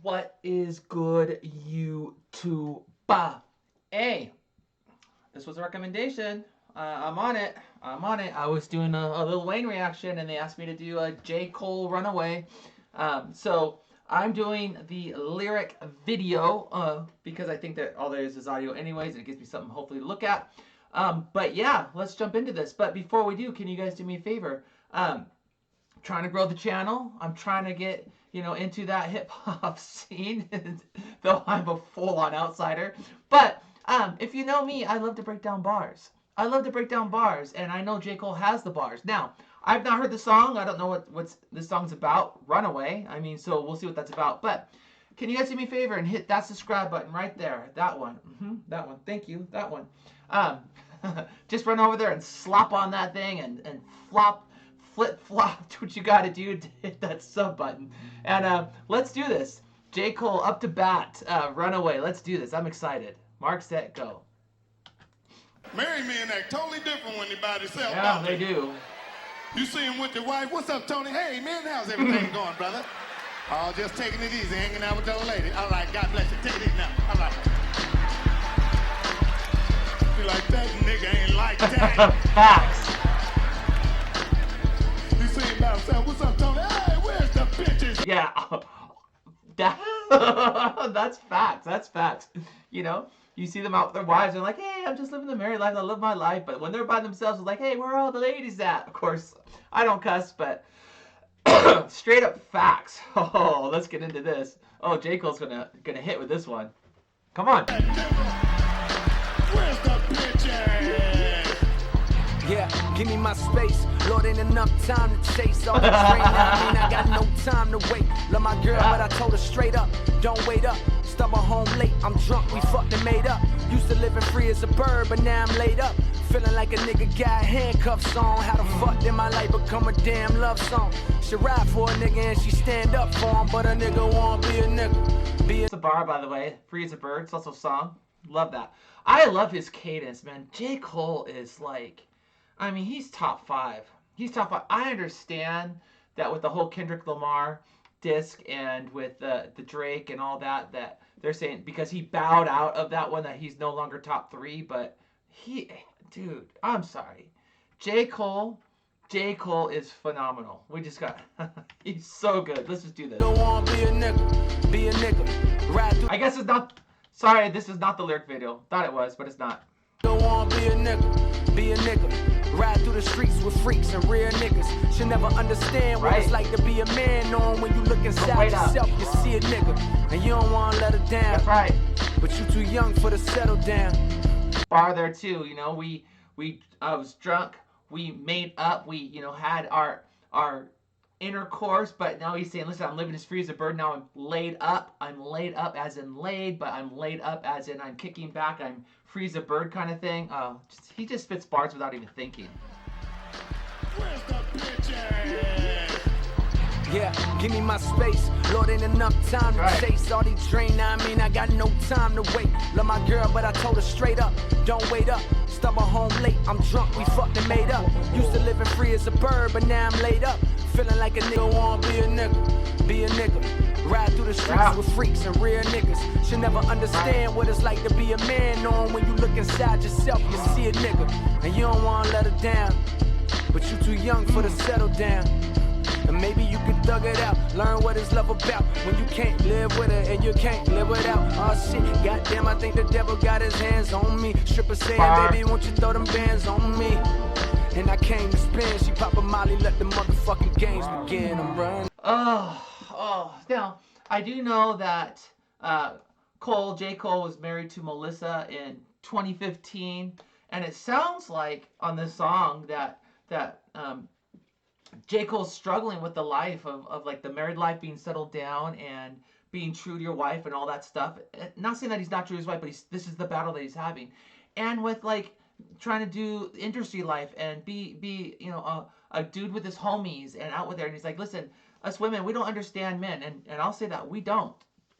What is good, YouTube? Hey, this was a recommendation. I'm on it. I was doing a Lil Wayne reaction, and they asked me to do a J. Cole Runaway. So I'm doing the lyric video because I think that all there is audio anyways, and it gives me something hopefully to look at. But yeah, let's jump into this. But before we do, can you guys do me a favor? Trying to grow the channel. I'm trying to get into that hip hop scene, though I'm a full-on outsider. But if you know me, I love to break down bars. And I know J. Cole has the bars. Now, I've not heard the song. I don't know what this song's about. Runaway. I mean, so we'll see what that's about. But can you guys do me a favor and hit that subscribe button right there? That one. That one. Thank you. That one. Just run over there and slop on that thing and flip-flop, what you got to do to hit that sub button. And let's do this. J. Cole up to bat, Runaway. Let's do this. I'm excited. Mark, set, go. Married men act totally different when they by themselves. Yeah, they do. You see him with your wife. What's up, Tony? Hey, man, how's everything going, brother? Oh, just taking it easy, hanging out with the old lady. All right, God bless you. Take it easy now. All right. Be like, that nigga ain't like that. Facts. You see him by himself. What's up, Tony? Hey, where's the bitches? Yeah. That's facts. That's facts. You see them out with their wives, they're like, hey, I'm just living the married life, I live my life. But when they're by themselves, it's like, hey, where are all the ladies at? Of course, I don't cuss, but straight up facts. Oh, let's get into this. Oh, J. Cole's gonna hit with this one. Come on. Where's the bitches? Yeah, give me my space. Lord, ain't enough time to chase all the train. I got no time to wait. Love my girl, but I told her straight up, don't wait up. Stumble home late, I'm drunk, we fucked and made up. Used to living free as a bird, but now I'm laid up. Feeling like a nigga got handcuffs on. How the fuck did my life become a damn love song? She ride for a nigga and she stand up for him, but a nigga wanna be a nigga. It's a bar, by the way. Free as a bird. It's also a song. Love that. I love his cadence, man. J. Cole is like, I mean, he's top 5. He's top 5. I understand that with the whole Kendrick Lamar disc and with the Drake and all that they're saying because he bowed out of that one that he's no longer top 3. But dude, I'm sorry. J. Cole is phenomenal. We just got, he's so good. Let's just do this. Don't wanna be a nigga. Ride through. I guess it's not, sorry, this is not the lyric video. Thought it was, but it's not. Don't wanna be a nigga. Ride through the streets with freaks and real niggas. Should never understand what it's like to be a man, knowing when you look inside yourself, you see a nigga, and you don't wanna let her down. That's right. But you too young for to settle down. Bar there too, I was drunk, we made up, we had our intercourse, but now he's saying, listen, I'm living as free as a bird. Now I'm laid up as in laid, but I'm laid up as in I'm kicking back, I'm free as a bird kind of thing. He just spits bars without even thinking. Where's the bitches? Yeah, give me my space. Lord, ain't enough time to chase all these train. I got no time to wait. Love my girl, but I told her straight up, don't wait up. Stumble home late, I'm drunk, we fucked and made up. Used to living free as a bird, but now I'm laid up. Feeling like a nigga wanna be a nigga. Ride through the streets with freaks and real niggas. Should never understand what it's like to be a man, knowing when you look inside yourself, you see a nigga, and you don't wanna let her down. But you too young for to settle down. And maybe you can thug it out, learn what it's love about. When you can't live with it and you can't live without. Oh shit, goddamn, I think the devil got his hands on me. Stripper saying, baby, won't you throw them bands on me? And I came to spin, she pop a molly, let the motherfucking games begin. I'm running. Now, I do know that J. Cole was married to Melissa in 2015. And it sounds like on this song that J. Cole's struggling with the life of like the married life, being settled down and being true to your wife and all that stuff. Not saying that he's not true to his wife, but this is the battle that he's having. And with like trying to do industry life and be a dude with his homies and out with there. And he's like, listen, us women, we don't understand men. And I'll say that we don't.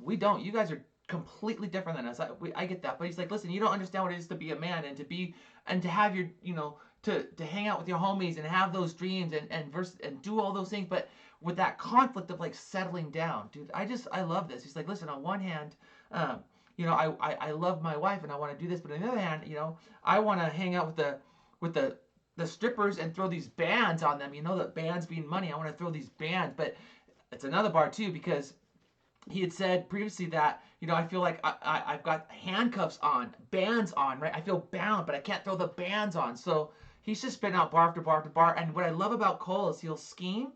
You guys are completely different than us. I get that. But he's like, listen, you don't understand what it is to be a man and to have your, to hang out with your homies and have those dreams and do all those things. But with that conflict of like settling down, dude. I love this. He's like, listen, on one hand, you know, I love my wife and I want to do this, but on the other hand, you know, I want to hang out with the strippers and throw these bands on them. You know, the bands being money. I want to throw these bands, but it's another bar too, because he had said previously that, you know, I feel like I've got handcuffs on, bands on, right? I feel bound, but I can't throw the bands on. So he's just spitting out bar after bar after bar. And what I love about Cole is he'll scheme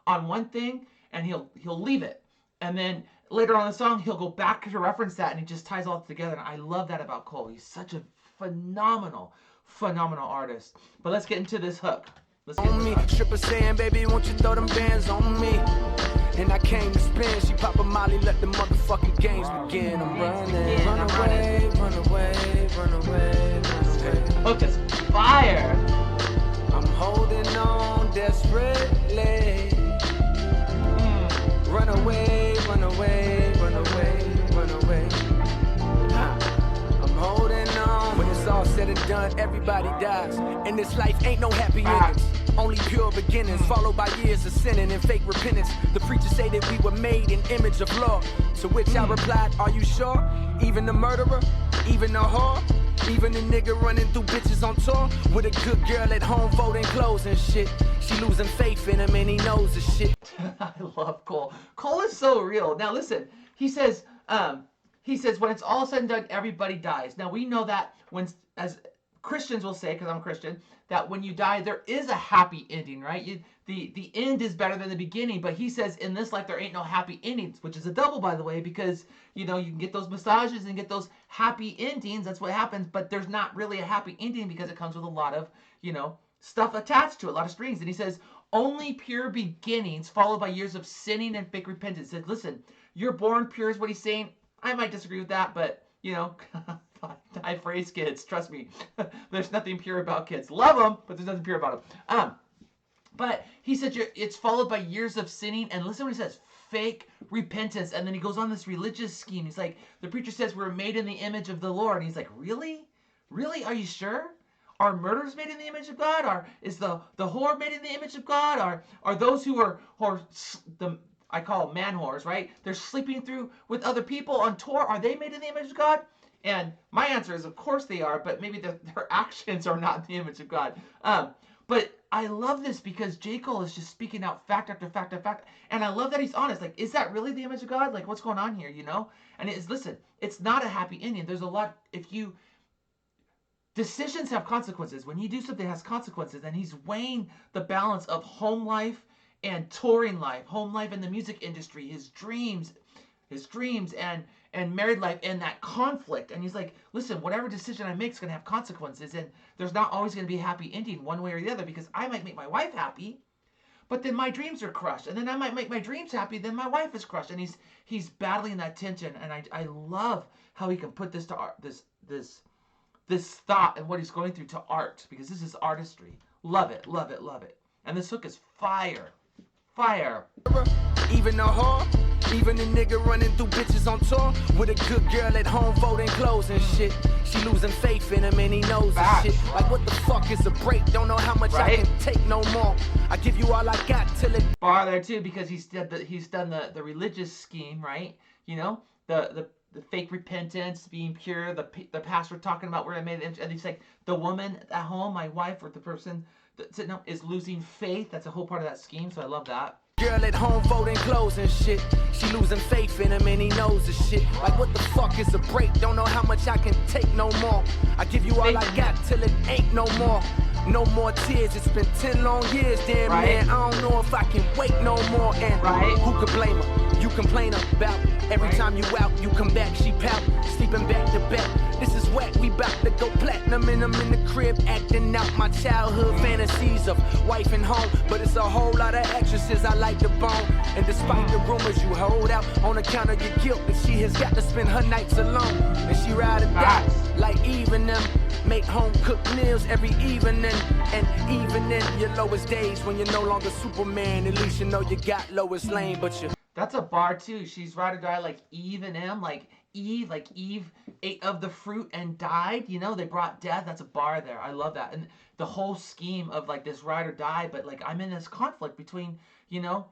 on one thing and he'll leave it. And then later on in the song, he'll go back to reference that and he just ties all together. And I love that about Cole. He's such a phenomenal artist. But let's get into this hook. Let's get on me. Stripper saying, baby, won't you throw them bands on me? And I came to spin. She pop a molly, let the motherfucking games begin. I'm running. Run away, run away, run away, run away. Hook is fire. I'm holding on desperately. Run away, run away, run away, run away. I'm holding on. When it's all said and done, everybody dies. And this life ain't no happy endings. Only pure beginnings, followed by years of sinning and fake repentance. The preacher say that we were made in image of law. To which I replied, are you sure? Even the murderer, even the whore, even the nigga running through bitches on tour, with a good girl at home folding clothes and shit. She losing faith in him and he knows the shit. I love Cole. Cole is so real. Now listen, he says when it's all said and done, everybody dies. Now we know that when, as Christians will say, because I'm a Christian, that when you die, there is a happy ending, right? The end is better than the beginning, but he says in this life there ain't no happy endings, which is a double, by the way, because, you know, you can get those massages and get those happy endings. That's what happens, but there's not really a happy ending because it comes with a lot of, you know, stuff attached to it, a lot of strings. And he says, only pure beginnings followed by years of sinning and fake repentance. He said, listen, you're born pure is what he's saying. I might disagree with that, but, you know, I phrase kids, trust me. There's nothing pure about kids. Love them, but there's nothing pure about them. But he said it's followed by years of sinning, and listen what he says, fake repentance. And then he goes on this religious scheme. He's like, the preacher says we're made in the image of the Lord. And he's like, really? Really? Are you sure? Are murders made in the image of God? Or is the whore made in the image of God? Are those who are I call them man whores, right? They're sleeping through with other people on tour. Are they made in the image of God? And my answer is, of course they are, but maybe their actions are not in the image of God. But I love this because J. Cole is just speaking out fact after fact after fact. And I love that he's honest. Like, is that really the image of God? Like, what's going on here, you know? And listen, it's not a happy ending. There's a lot, decisions have consequences. When you do something that has consequences, and he's weighing the balance of home life and touring life, home life in the music industry, his dreams and married life, and that conflict. And he's like, listen, whatever decision I make is going to have consequences, and there's not always going to be a happy ending one way or the other, because I might make my wife happy, but then my dreams are crushed, and then I might make my dreams happy, then my wife is crushed. And he's battling that tension, and I love how he can put this to art, this thought and what he's going through to art, because this is artistry. Love it, love it, love it. And this hook is fire. Even the whore, even the nigga running through bitches on tour, with a good girl at home folding clothes and shit. She losing faith in him and he knows the shit. Like, what the fuck is a break? Don't know how much I can take no more. I give you all I got till it. Bar there too, because he's done the religious scheme, right? You know, the fake repentance, being pure, the pastor talking about where I made it, and he's like, the woman at home, my wife, or the person that is losing faith. That's a whole part of that scheme, so I love that. Girl at home folding clothes and shit. She losing faith in him and he knows the shit. Like, what the fuck is a break? Don't know how much I can take no more. I give you all I got till it ain't no more. No more tears, it's been 10 long years, damn man. I don't know if I can wait no more. And who could blame her? You complain about every time you out, you come back, she pout, sleeping back to back. This is whack, we bout to go platinum, and I'm in the crib acting out my childhood fantasies of wife and home. But it's a whole lot of actresses I like to bone. And despite the rumors you hold out on account of your guilt, that she has got to spend her nights alone. And she ride or die like even them. Make home cooked meals every evening, and even in your lowest days when you're no longer Superman, at least you know you got Lois Lane, but you. That's a bar too. She's ride or die like Eve and M, like Eve ate of the fruit and died. You know, they brought death. That's a bar there. I love that. And the whole scheme of like this ride or die, but like I'm in this conflict between, you know,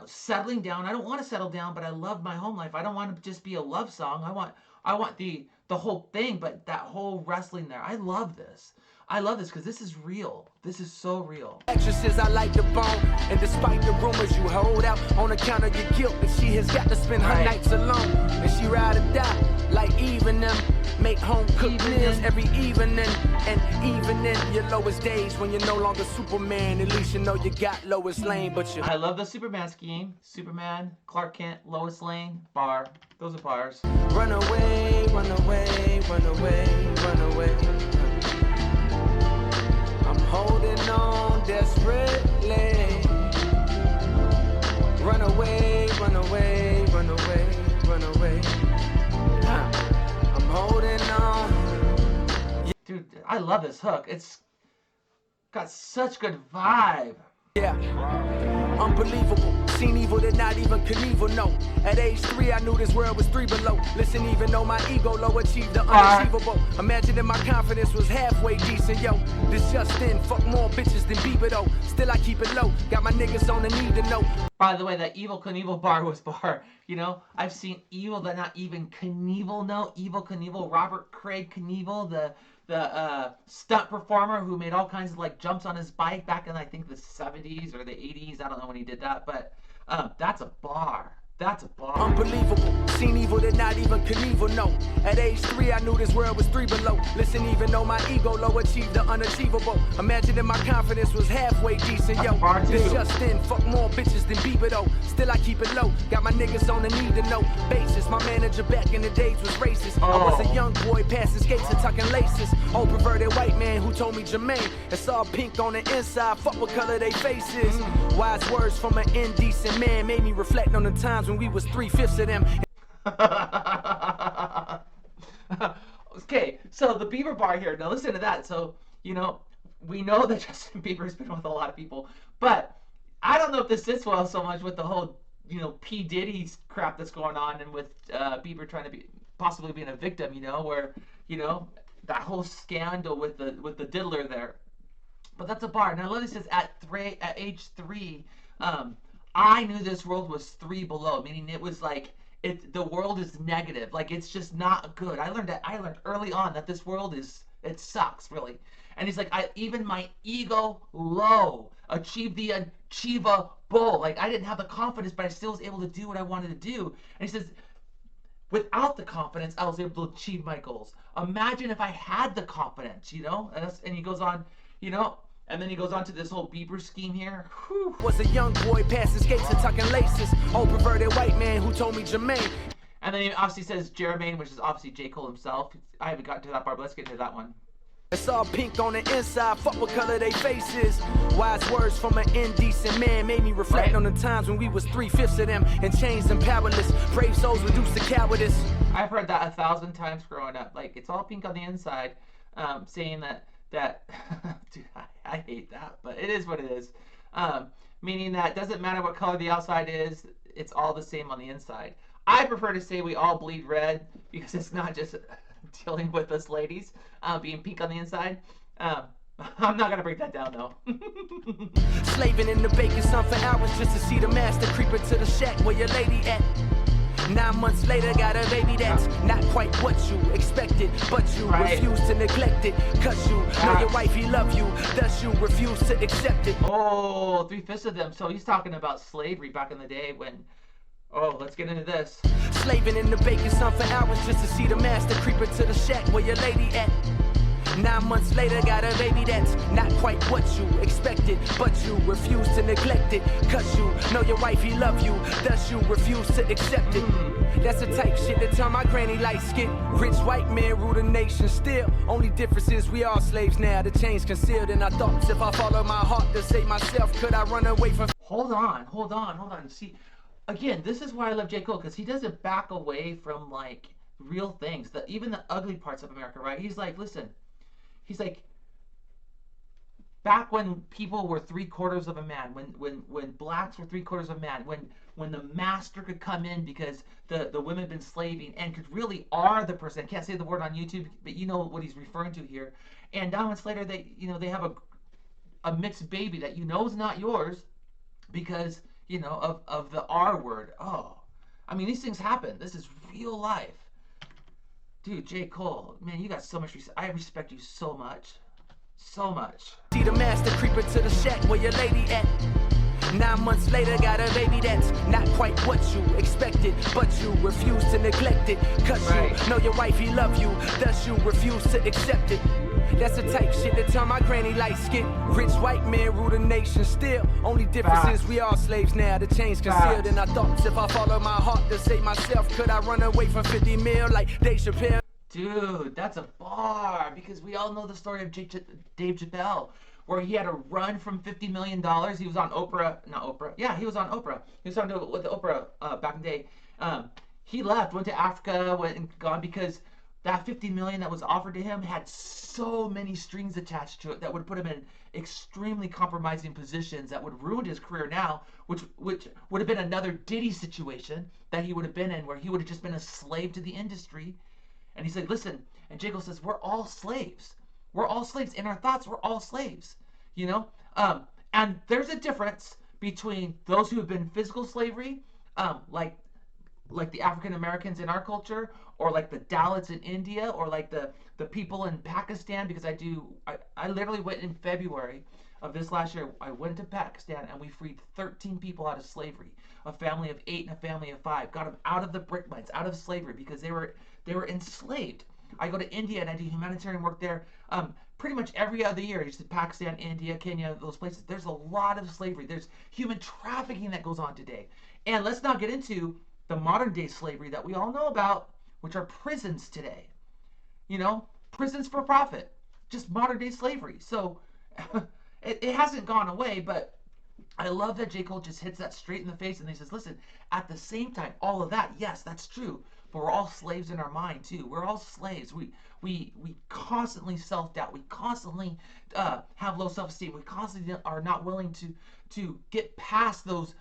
settling down. I don't want to settle down, but I love my home life. I don't want to just be a love song. I want the whole thing, but that whole wrestling there. I love this. I love this because this is real. This is so real. Actresses, I like the bone, and despite the rumors you hold out on account of your guilt, that she has got to spend her nights alone, and she ride or die like even them. Make home cooked meals every evening, and even in your lowest days when you're no longer Superman, at least you know you got Lois Lane. But you, I love the Superman scheme. Superman, Clark Kent, Lois Lane, bar. Those are bars. Run away, run away, run away, run away. I'm holding on desperately. Run away, run away, run away, run away. I'm holding on. Dude, I love this hook. It's got such good vibe. Yeah, unbelievable. Seen evil that not even Knievel know. At age 3, I knew this world was 3 below. Listen, even though my ego low achieved the unachievable. Imagine that my confidence was halfway decent, yo. This just in, fuck more bitches than Bieber though. Still I keep it low. Got my niggas on the need to know. By the way, that Evil Knievel bar was bar. I've seen evil that not even Knievel know. Evil Knievel, Robert Craig Knievel, the stunt performer who made all kinds of like jumps on his bike back in I think the 70s or the 80s. I don't know when he did that, but that's a bar. That's a bar. Unbelievable. Seen evil that not even Knievel know. At age 3, I knew this world was 3 below. Listen, even though my ego low achieved the unachievable. Imagine that my confidence was halfway decent, yo. This just in, fuck more bitches than Bieber though. Still I keep it low. Got my niggas on the need to know basis. My manager back in the days was racist. I was a young boy passing skates and tucking laces. Old perverted white man who told me Jermaine, it's all pink on the inside. Fuck what color they faces. Wise words from an indecent man made me reflect on the times when we was 3/5 of them. Okay, so the Bieber bar here. Now listen to that. So, we know that Justin Bieber's been with a lot of people, but I don't know if this sits well so much with the whole, P. Diddy crap that's going on, and with Bieber trying to be possibly being a victim, where, that whole scandal with the diddler there. But that's a bar. Now Lily says at age 3, I knew this world was 3 below, meaning it was like the world is negative, like it's just not good. I learned early on that this world it sucks really. And he's like, even my ego low achieved the unachievable. Like I didn't have the confidence, but I still was able to do what I wanted to do. And he says, without the confidence, I was able to achieve my goals. Imagine if I had the confidence, And he goes on, and then he goes on to this whole Bieber scheme here. Whew. Was a young boy passing skates and tucking laces. Old perverted white man who told me Jermaine. And then he obviously says Jermaine, which is obviously J. Cole himself. I haven't gotten to that part, but let's get into that one. It's all pink on the inside, fuck what color they faces. Wise words from an indecent man made me reflect on the times when we was 3/5 of them and changed and powerless. Brave souls reduced to cowardice. I've heard that 1,000 times growing up. Like, it's all pink on the inside, saying that dude, I hate that, but it is what it is. Meaning that it doesn't matter what color the outside is, it's all the same on the inside. I prefer to say we all bleed red because it's not just dealing with us ladies being pink on the inside. I'm not gonna break that down though. Slaving in the baking sun for hours just to see the master creep into the shack where your lady at. 9 months later, got a baby that's not quite what you expected, but you refuse to neglect it, cause you know your wifey love you, thus you refuse to accept it. Oh, 3/5 of them. So he's talking about slavery back in the day when, let's get into this. Slaving in the baking sun for hours just to see the master creep into the shack where your lady at. 9 months later, got a baby that's not quite what you expected, but you refuse to neglect it, cause you know your wifey love you, thus you refuse to accept it. That's the type shit that tell my granny light skin. Rich white man rule the nation still. Only difference is we are slaves now, the chains concealed in our thoughts. If I follow my heart to save myself, could I run away from... Hold on. See, again, this is why I love J. Cole, because he doesn't back away from, like, real things, even the ugly parts of America, right? He's like, listen, he's like, back when people were 3/4 of a man, when blacks were 3/4 of a man, when the master could come in because the women had been slaving and could really are the person. I can't say the word on YouTube, but you know what he's referring to here. And 9 months later, they have a mixed baby that is not yours because you know, of the R word. Oh, I mean, these things happen. This is real life. Dude, J. Cole, man, you got so much respect. I respect you so much. So much. See the master creeping to the shack where your lady at. 9 months later, got a baby that's not quite what you expected, but you refuse to neglect it. Cause you know your wifey love you, thus you refuse to accept it. That's the type shit that turn my granny light skin. Rich white man rule the nation still. Only difference is we all slaves now. The chains concealed in our thoughts. If I follow my heart to save myself, could I run away from 50 mil like Dave Chappelle? Dude, that's a bar, because we all know the story of Dave Chappelle, where he had to run from $50 million. He was on Oprah, not Oprah. Yeah, he was on Oprah. He was on with Oprah back in the day. He left, went to Africa, went and gone because that $50 million that was offered to him had so many strings attached to it that would put him in extremely compromising positions that would ruin his career now, which would have been another Diddy situation that he would have been in, where he would have just been a slave to the industry. And he said, listen, and J. Cole says, we're all slaves. We're all slaves. In our thoughts, we're all slaves. You know? And there's a difference between those who have been physical slavery, like the African Americans in our culture, or like the Dalits in India, or like the people in Pakistan, because I literally went in February of this last year. I went to Pakistan and we freed 13 people out of slavery, a family of 8 and a family of 5, got them out of the brick mines, out of slavery, because they were enslaved. I go to India and I do humanitarian work there. Pretty much every other year, just in Pakistan, India, Kenya, those places, there's a lot of slavery. There's human trafficking that goes on today. And let's not get into the modern day slavery that we all know about, which are prisons today. You know, prisons for profit, just modern day slavery. So it hasn't gone away, but I love that J. Cole just hits that straight in the face, and he says, listen, at the same time, all of that, yes, that's true, but we're all slaves in our mind too. We're all slaves. We constantly self-doubt. We constantly have low self-esteem. We constantly are not willing to get past those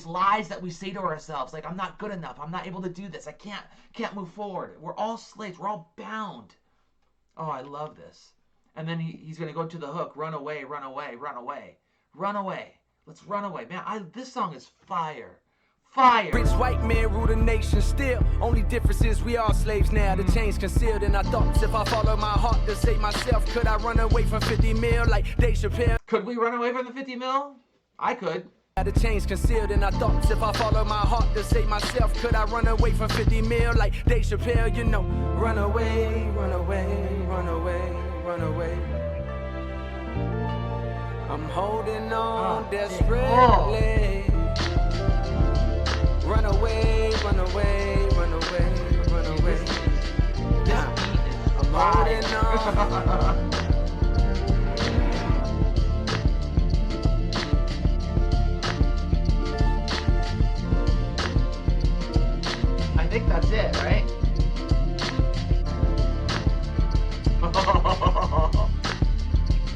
lies that we say to ourselves, like, I'm not good enough. I'm not able to do this. I can't move forward. We're all slaves. We're all bound. Oh, I love this. And then he's going to go to the hook, run away, run away, run away. Run away. Let's run away. Man, this song is fire. Fire. Rich white man rule the nation still. Only difference is we are slaves now. The chains concealed in our thoughts. If I follow my heart to save myself, could I run away from 50 mil like Dave Chappelle? Could we run away from the 50 mil? I could. The chains concealed in our thoughts. If I follow my heart to save myself, could I run away from 50 mil like Dave Chappelle? You know, run away, run away, run away, run away. I'm holding on desperately. Run away, run away, run away, run away. I'm holding on. I think that's it, right?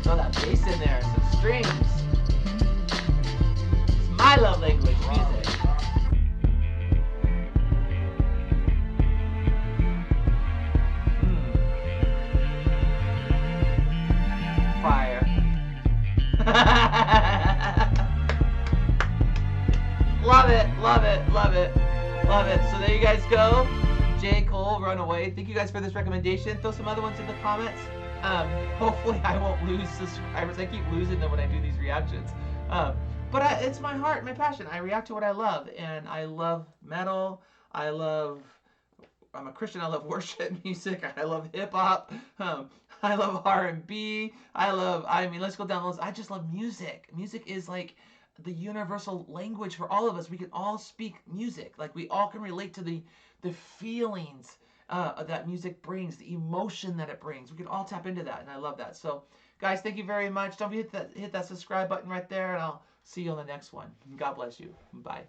Throw that bass in there, some strings. It's my love language, music. Fire. Love it, love it, love it, love it. So there you guys go. J. Cole, Runaway. Thank you guys for this recommendation. Throw some other ones in the comments. Hopefully I won't lose subscribers. I keep losing them when I do these reactions. But it's my heart, my passion. I react to what I love, and I love metal. I'm a Christian. I love worship music. I love hip hop. I love R&B. Let's go down the list. I just love music. Music is like the universal language for all of us. We can all speak music. Like, we all can relate to the feelings that music brings, the emotion that it brings. We can all tap into that, and I love that. So, guys, thank you very much. Don't forget to hit that subscribe button right there, and I'll see you on the next one. God bless you. Bye.